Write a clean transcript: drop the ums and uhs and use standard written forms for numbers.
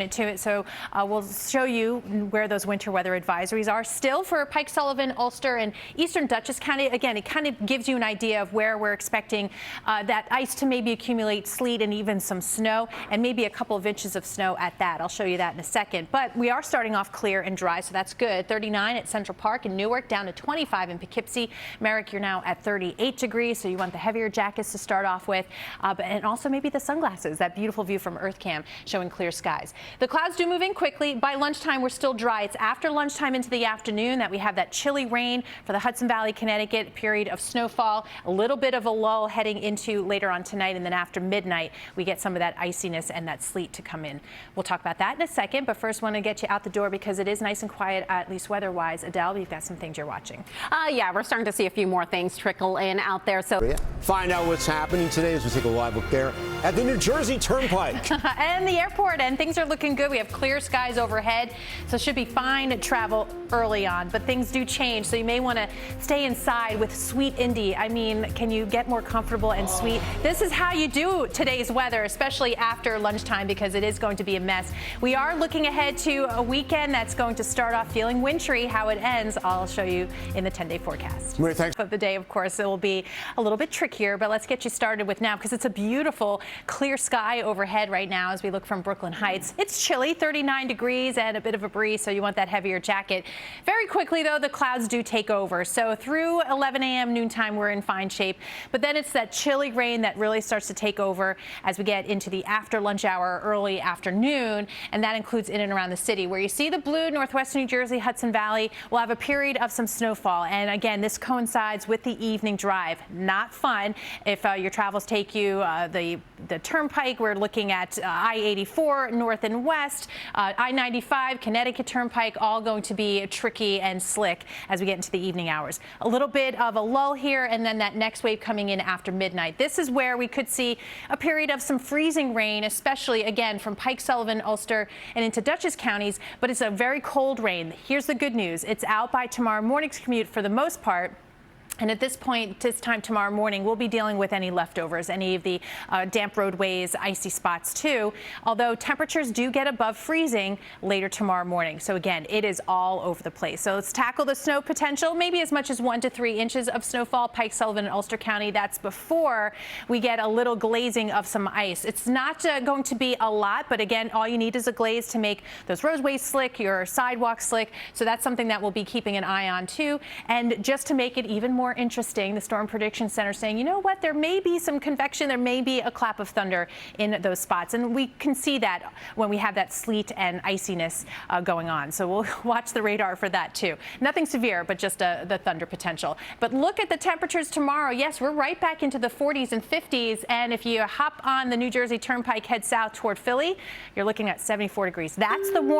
To it, so we'll show you where those winter weather advisories are still for Pike Sullivan, Ulster, and Eastern Dutchess County. Again, it kind of gives you an idea of where we're expecting that ice to maybe accumulate, sleet and even some snow, and maybe a couple of inches of snow at that. I'll show you that in a second. But we are starting off clear and dry, so that's good. 39 at Central Park in Newark, down to 25 in Poughkeepsie. Merrick, you're now at 38 degrees, so you want the heavier jackets to start off with, and also maybe the sunglasses. That beautiful view from EarthCam showing clear skies. The clouds do move in quickly. By lunchtime, we're still dry. It's after lunchtime into the afternoon that we have that chilly rain for the Hudson Valley, Connecticut, period of snowfall, a little bit of a lull heading into later on tonight, and then after midnight, we get some of that iciness and that sleet to come in. We'll talk about that in a second, but first want to get you out the door because it is nice and quiet, at least weather-wise. Adele, you've got some things you're watching. Yeah, we're starting to see a few more things trickle in out there. So find out what's happening today as we take a live look there at the New Jersey Turnpike. And the airport, and things are looking good. We have clear skies overhead, so it should be fine to travel early on, but things do change, so you may want to stay inside with sweet Indy. I mean, can you get more comfortable and sweet? This is how you do today's weather, especially after lunchtime, because it is going to be a mess. We are looking ahead to a weekend that's going to start off feeling wintry. How it ends, I'll show you in the 10-day forecast. Maria, thanks. But the day, of course, it will be a little bit trickier, but let's get you started with now, because it's a beautiful clear sky overhead right now as we look from Brooklyn Heights. It's chilly, 39 degrees and a bit of a breeze, so you want that heavier jacket. Very quickly, though, the clouds do take over. So through 11 a.m. noontime, we're in fine shape. But then it's that chilly rain that really starts to take over as we get into the after lunch hour, early afternoon, and that includes in and around the city. Where you see the blue, northwestern New Jersey, Hudson Valley, we'll have a period of some snowfall. And again, this coincides with the evening drive. Not fun if your travels take you the Turnpike. We're looking at I-84 north and west, I-95, Connecticut Turnpike, all going to be tricky and slick as we get into the evening hours. A little bit of a lull here, and then that next wave coming in after midnight. This is where we could see a period of some freezing rain, especially again from Pike Sullivan, Ulster, and into Dutchess counties, but it's a very cold rain. Here's the good news. It's out by tomorrow morning's commute for the most part. And at this point, this time tomorrow morning, we'll be dealing with any leftovers, any of the damp roadways, icy spots too, although temperatures do get above freezing later tomorrow morning. So again, it is all over the place. So let's tackle the snow potential, maybe as much as 1 to 3 inches of snowfall, Pike Sullivan and Ulster County. That's before we get a little glazing of some ice. It's not going to be a lot, but again, all you need is a glaze to make those roadways slick, your sidewalks slick. So that's something that we'll be keeping an eye on too. And just to make it even more interesting, the Storm Prediction Center saying, you know what, there may be some convection, there may be a clap of thunder in those spots. And we can see that when we have that sleet and iciness going on. So we'll watch the radar for that too. Nothing severe, but just the thunder potential. But look at the temperatures tomorrow. Yes, we're right back into the 40s and 50s. And if you hop on the New Jersey Turnpike, head south toward Philly, you're looking at 74 degrees. That's the warm